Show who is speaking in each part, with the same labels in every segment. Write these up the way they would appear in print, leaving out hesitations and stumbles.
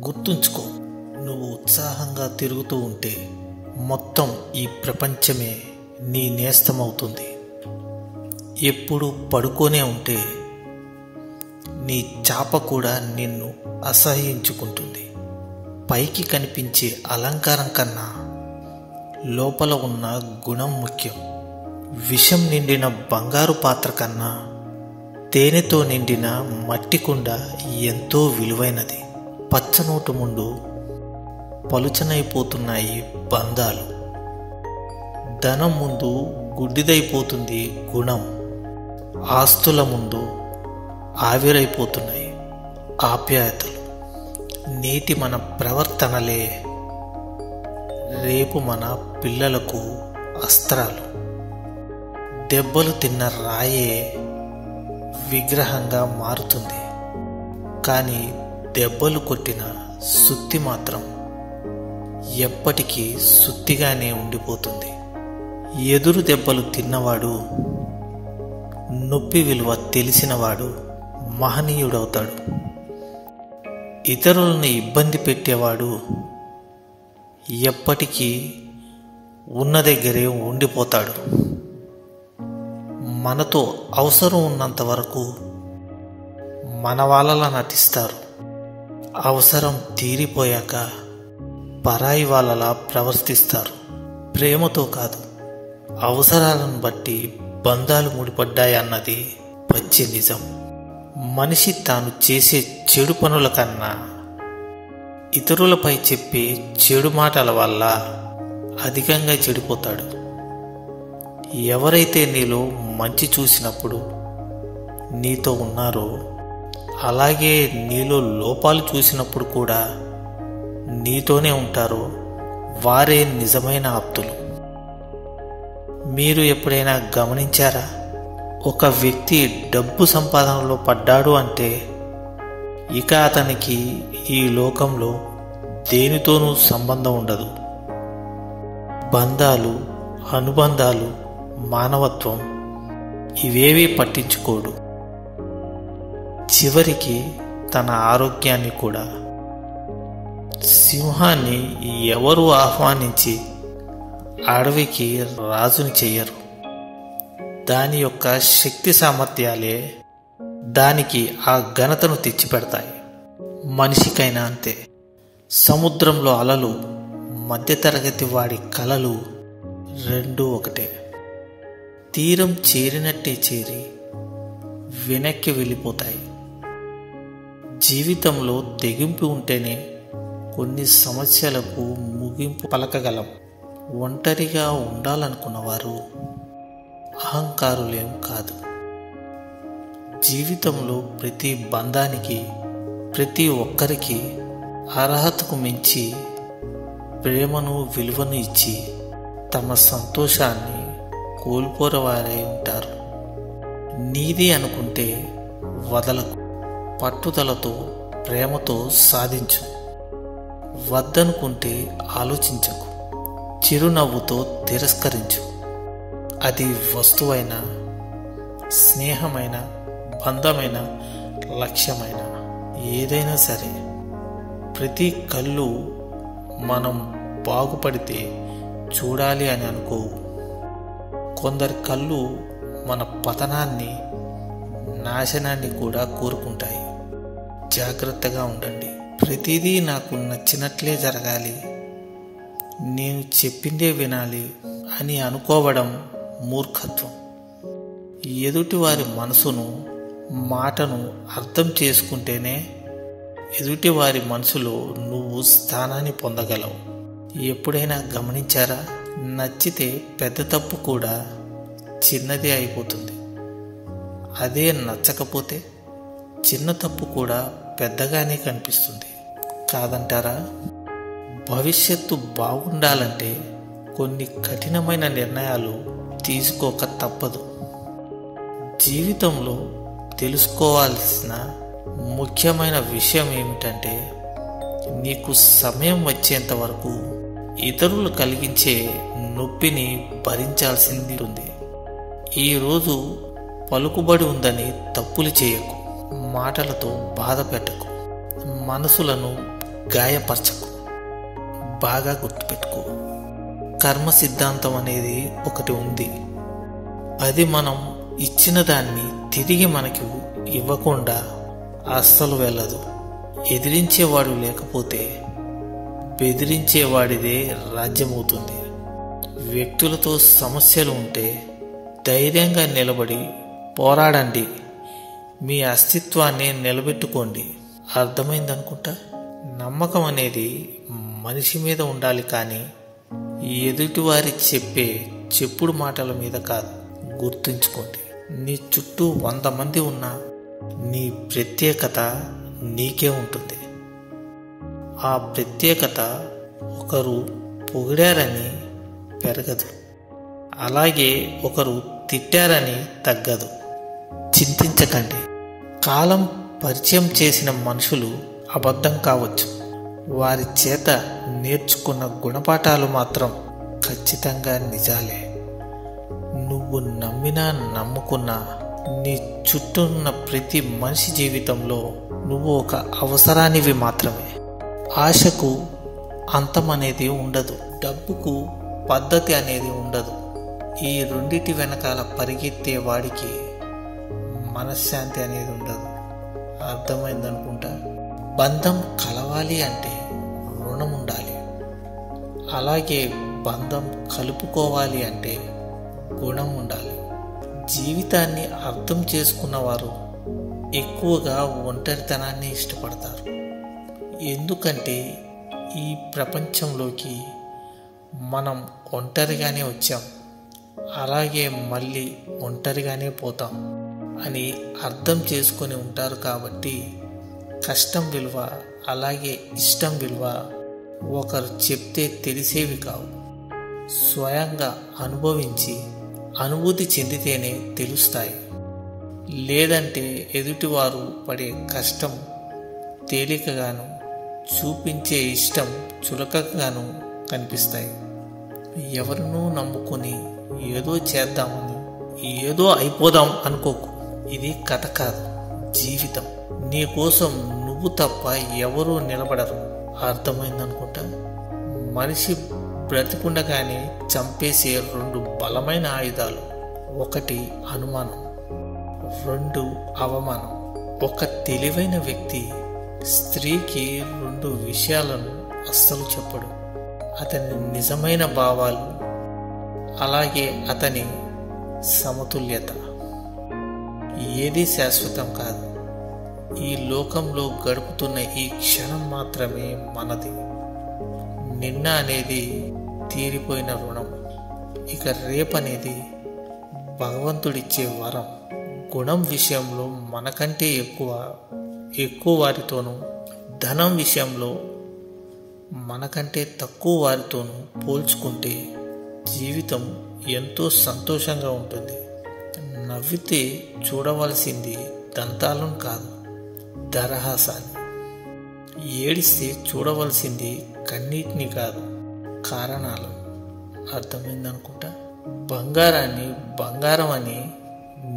Speaker 1: గుర్తుంచుకో, నువ్వు ఉత్సాహంగా తిరుగుతూ ఉంటే మొత్తం ఈ ప్రపంచమే నీ నేస్తమవుతుంది. ఎప్పుడు పడుకోనే ఉంటే నీ చాప కూడా నిన్ను అసహ్యించుకుంటుంది. పైకి కనిపించే అలంకారం కన్నా లోపల ఉన్న గుణం ముఖ్యం. విషం నిండిన బంగారు పాత్ర కన్నా తేనెతో నిండిన మట్టి కుండ ఎంతో విలువైనది. పచ్చనోటు ముందు పలుచనైపోతున్నాయి బంధాలు. ధనం ముందు గుడ్డిదైపోతుంది గుణం. ఆస్తుల ముందు ఆవిరైపోతున్నాయి ఆప్యాయతలు. నేటి మన ప్రవర్తనలే రేపు మన పిల్లలకు అస్త్రాలు. దెబ్బలు తిన్న రాయే విగ్రహంగా మారుతుంది, కానీ దెబ్బలు కొట్టిన సుత్తి మాత్రం ఎప్పటికీ సుత్తిగానే ఉండిపోతుంది. ఎదురు దెబ్బలు తిన్నవాడు, నొప్పి విలువ తెలిసినవాడు మహనీయుడవుతాడు. ఇతరులను ఇబ్బంది పెట్టేవాడు ఎప్పటికీ ఉన్న దగ్గరే ఉండిపోతాడు. మనతో అవసరం ఉన్నంత వరకు మన వాళ్ళలా నటిస్తారు. అవసరం తీరిపోయాక పరాయి వాళ్ళలా ప్రవర్తిస్తారు. ప్రేమతో కాదు, అవసరాలను బట్టి బంధాలు ముడిపడ్డాయన్నది పచ్చి నిజం. మనిషి తాను చేసే చెడు పనుల కన్నా ఇతరులపై చెప్పే చెడు మాటల వల్ల అధికంగా చెడిపోతాడు. ఎవరైతే నీలో మంచి చూసినప్పుడు నీతో ఉన్నారో, అలాగే నీలో లోపాలు చూసినప్పుడు కూడా నీతోనే ఉంటారో వారే నిజమైన ఆప్తులు. మీరు ఎప్పుడైనా గమనించారా? ఒక వ్యక్తి డబ్బు సంపాదనలో పడ్డాడు అంటే ఇక అతనికి ఈ లోకంలో దేనితోనూ సంబంధం ఉండదు. బంధాలు, అనుబంధాలు, మానవత్వం ఇవేవీ పట్టించుకోడు. చివరికి తన ఆరోగ్యాన్ని కూడా. సింహాన్ని ఎవరు ఆహ్వానించి అడవికి రాజుని చెయ్యరు. దాని యొక్క శక్తి సామర్థ్యాలే దానికి ఆ ఘనతను తెచ్చిపెడతాయి. మనిషికైనా అంతే. సముద్రంలో అలలు, మధ్యతరగతి వాడి కలలు రెండూ ఒకటే. తీరం చేరినట్టే చేరి వెనక్కి వెళ్ళిపోతాయి. జీవితంలో తెగింపు ఉంటేనే కొన్ని సమస్యలకు ముగింపు పలకగలం. ఒంటరిగా ఉండాలనుకున్నవారు అహంకారులేం కాదు. జీవితంలో ప్రతి బంధానికి, ప్రతి ఒక్కరికి అర్హతకు మించి ప్రేమను, విలువను ఇచ్చి తమ సంతోషాన్ని కోల్పోరవారై ఉంటారు. నీది అనుకుంటే వదలకు. పట్టుదలతో, ప్రేమతో సాధించు. వద్దనుకుంటే ఆలోచించకు. చిరునవ్వుతో తిరస్కరించు. అది వస్తువైన, స్నేహమైన, బంధమైన, లక్ష్యమైన ఏదైనా సరే. ప్రతి కళ్ళు మనం బాగుపడితే చూడాలి అని అనుకోవు. కొందరి కళ్ళు మన పతనాన్ని, నాశనాన్ని కూడా కోరుకుంటాయి. జాగ్రత్తగా ఉండండి. ప్రతిదీ నాకు నచ్చినట్లే జరగాలి, నేను చెప్పిందే వినాలి అని అనుకోవడం మూర్ఖత్వం. ఎదుటివారి మనసును, మాటను అర్థం చేసుకుంటేనే ఎదుటివారి మనసులో నువ్వు స్థానాన్ని పొందగలవు. ఎప్పుడైనా గమనించారా? నచ్చితే పెద్ద తప్పు కూడా చిన్నదే అయిపోతుంది. అదే నచ్చకపోతే చిన్న తప్పు కూడా పెద్దగానే కనిపిస్తుంది. కాదంటారా? భవిష్యత్తు బాగుండాలంటే కొన్ని కఠినమైన నిర్ణయాలు తీసుకోక తప్పదు. జీవితంలో తెలుసుకోవాల్సిన ముఖ్యమైన విషయం ఏమిటంటే, నీకు సమయం వచ్చేంత వరకు ఇతరులు కలిగించే నొప్పిని భరించాల్సింది ఉంది. ఈరోజు పలుకుబడి ఉందని తప్పులు చేయకు. మాటలతో బాధ పెట్టకు. మనసులను గాయపరచకు. బాగా గుర్తుపెట్టుకో, కర్మ సిద్ధాంతం అనేది ఒకటి ఉంది. అది మనం ఇచ్చిన దాన్ని తిరిగి మనకు ఇవ్వకుండా అస్సలు వెళ్ళదు. ఎదిరించేవాడు లేకపోతే బెదిరించేవాడిదే రాజ్యమవుతుంది. వ్యక్తులతో సమస్యలు ఉంటే ధైర్యంగా నిలబడి పోరాడండి. మీ అస్తిత్వాన్ని నిలబెట్టుకోండి. అర్థమైందనుకుంటా. నమ్మకం అనేది మనిషి మీద ఉండాలి, కానీ ఎదుటివారి చెప్పే చెప్పుడు మాటల మీద కాదు. గుర్తుంచుకోండి, నీ చుట్టూ 100 మంది ఉన్నా నీ ప్రత్యేకత నీకే ఉంటుంది. ఆ ప్రత్యేకత ఒకరు పొగిడారని పెరగదు, అలాగే ఒకరు తిట్టారని తగ్గదు. చింతించకండి. కాలం పరిచయం చేసిన మనుషులు అబద్ధం కావచ్చు, వారి చేత నేర్చుకున్న గుణపాఠాలు మాత్రం ఖచ్చితంగా నిజాలే. నువ్వు నమ్మినా నమ్ముకున్నా నీ చుట్టూ ఉన్న ప్రతి మనిషి జీవితంలో నువ్వు ఒక అవసరానివి మాత్రమే. ఆశకు అంతం అనేది ఉండదు, డబ్బుకు పద్ధతి అనేది ఉండదు. ఈ రెండిటి వెనకాల పరిగెత్తే వాడికి మనశ్శాంతి అనేది ఉండదు. అర్థమైందనుకుంటా. బంధం కలవాలి అంటే రుణం ఉండాలి, అలాగే బంధం కలుపుకోవాలి అంటే గుణం ఉండాలి. జీవితాన్ని అర్థం చేసుకున్నవారు ఎక్కువగా ఒంటరితనాన్ని ఇష్టపడతారు. ఎందుకంటే ఈ ప్రపంచంలోకి మనం ఒంటరిగానే వచ్చాం, అలాగే మళ్ళీ ఒంటరిగానే పోతాం అని అర్థం చేసుకొని ఉంటారు. కాబట్టి కష్టం విలువ అలాగే ఇష్టం విలువ ఒకరు చెప్తే తెలిసేవి కావు. స్వయంగా అనుభవించి అనుభూతి చెందితేనే తెలుస్తాయి. లేదంటే ఎదుటివారు పడే కష్టం తేలికగాను, చూపించే ఇష్టం చులకగాను కనిపిస్తాయి. ఎవరినూ నమ్ముకొని ఏదో చేద్దామని ఏదో అయిపోదాం అనుకోకు. ఇది కథ కాదు, జీవితం. నీ కోసం నువ్వు తప్ప ఎవరూ నిలబడరు. అర్థమైందనుకుంటా. మనిషి బ్రతికుండగానే చంపేసే 2 బలమైన ఆయుధాలు: 1 అనుమానం, 2 అవమానం. ఒక తెలివైన వ్యక్తి స్త్రీకి 2 విషయాలను అస్సలు చెప్పడు: అతని నిజమైన భావాలు, అలాగే అతని సమతుల్యత. ఏది శాశ్వతం కాదు. ఈ లోకంలో గడుపుతున్న ఈ క్షణం మాత్రమే మనది. నిన్న అనేది తీరిపోయిన రుణం, ఇక రేపనేది భగవంతుడిచ్చే వరం. గుణం విషయంలో మనకంటే ఎక్కువ వారితోనూ, ధనం విషయంలో మనకంటే తక్కువ వారితోనూ పోల్చుకుంటే జీవితం ఎంతో సంతోషంగా ఉంటుంది. నవ్వితే చూడవలసింది దంతాలను కాదు, దరహాసాన్ని. ఏడిస్తే చూడవలసింది కన్నీటిని కాదు, కారణాలు. అర్థమైందనుకుంటా. బంగారాన్ని బంగారం అని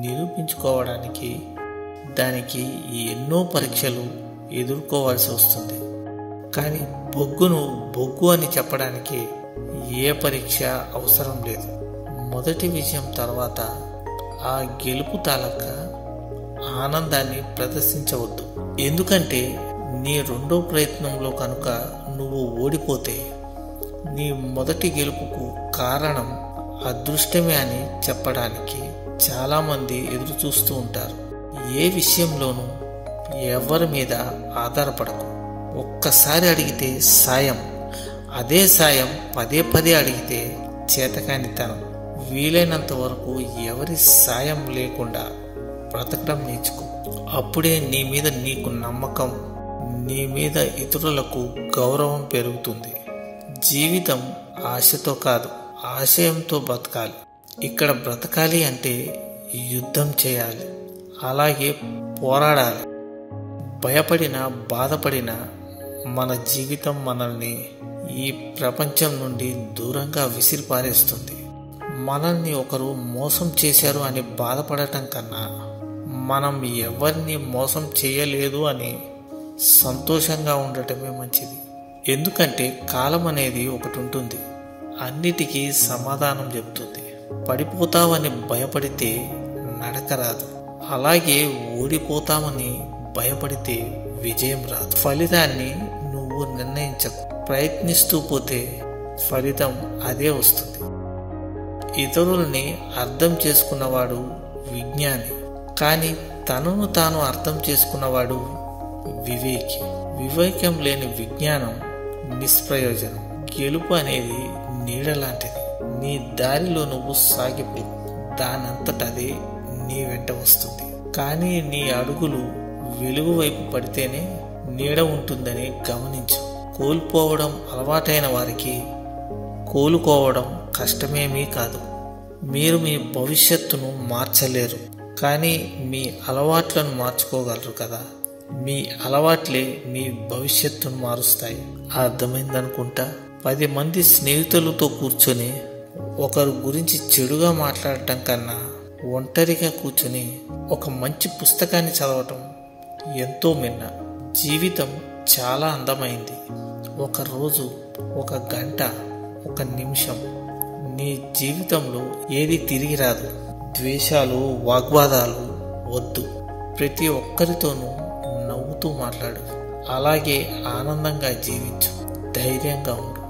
Speaker 1: నిరూపించుకోవడానికి దానికి ఎన్నో పరీక్షలు ఎదుర్కోవాల్సి వస్తుంది. కానీ బొగ్గును బొగ్గు అని చెప్పడానికి ఏ పరీక్ష అవసరం లేదు. మొదటి విజయం తర్వాత ఆ గెలుపు తాలూకా ఆనందాన్ని ప్రదర్శించవద్దు. ఎందుకంటే నీ 2వ ప్రయత్నంలో కనుక నువ్వు ఓడిపోతే నీ మొదటి గెలుపుకు కారణం అదృష్టమే అని చెప్పడానికి చాలామంది ఎదురు చూస్తూ ఉంటారు. ఏ విషయంలోనూ ఎవరి మీద ఆధారపడకు. ఒక్కసారి అడిగితే సాయం, అదే సాయం పదే పదే అడిగితే చేతకానితనం. వీలైనంత వరకు ఎవరి సాయం లేకుండా బ్రతకడం నేర్చుకో. అప్పుడే నీ మీద నీకు నమ్మకం, నీ మీద ఇతరులకు గౌరవం పెరుగుతుంది. జీవితం ఆశతో కాదు, ఆశయంతో బ్రతకాలి. ఇక్కడ బ్రతకాలి అంటే యుద్ధం చేయాలి, అలాగే పోరాడాలి. భయపడినా బాధపడినా మన జీవితం మనల్ని ఈ ప్రపంచం నుండి దూరంగా విసిరిపారేస్తుంది. మనల్ని ఒకరు మోసం చేశారు అని బాధపడటం కన్నా మనం ఎవరిని మోసం చేయలేదు అని సంతోషంగా ఉండటమే మంచిది. ఎందుకంటే కాలం అనేది ఒకటి ఉంటుంది, అన్నిటికీ సమాధానం చెప్తుంది. పడిపోతావని భయపడితే నడక రాదు, అలాగే ఓడిపోతామని భయపడితే విజయం రాదు. ఫలితాన్ని నువ్వు నిర్ణయించకు, ప్రయత్నిస్తూ పోతే ఫలితం అదే వస్తుంది. ఇతరులని అర్థం చేసుకున్నవాడు విజ్ఞాని, కానీ తనను తాను అర్థం చేసుకున్నవాడు వివేకి. వివేకం లేని విజ్ఞానం నిష్ప్రయోజనం. గెలుపు అనేది నీడ లాంటిది. నీ దారిలో నువ్వు సాగిపో, దానంతటదే నీ వెంట వస్తుంది. కానీ నీ అడుగులు వెలుగు వైపు పడితేనే నీడ ఉంటుందని గమనించు. కోల్పోవడం అలవాటైన వారికి కోలుకోవడం కష్టమేమీ కాదు. మీరు మీ భవిష్యత్తును మార్చలేరు, కానీ మీ అలవాట్లను మార్చుకోగలరు కదా. మీ అలవాట్లే మీ భవిష్యత్తును మారుస్తాయి. అర్థమైందనుకుంటా. 10 మంది స్నేహితులతో కూర్చొని ఒకరి గురించి చెడుగా మాట్లాడటం కన్నా ఒంటరిగా కూర్చొని ఒక మంచి పుస్తకాన్ని చదవటం ఎంతో మిన్న. జీవితం చాలా అందమైంది. ఒక రోజు, ఒక గంట, ఒక నిమిషం. నీ జీవితంలో ఏది తిరిగి రాదు. ద్వేషాలు, వాగ్వాదాలు వద్దు. ప్రతి ఒక్కరితోనూ నవ్వుతూ మాట్లాడు, అలాగే ఆనందంగా జీవించు, ధైర్యంగా ఉండు.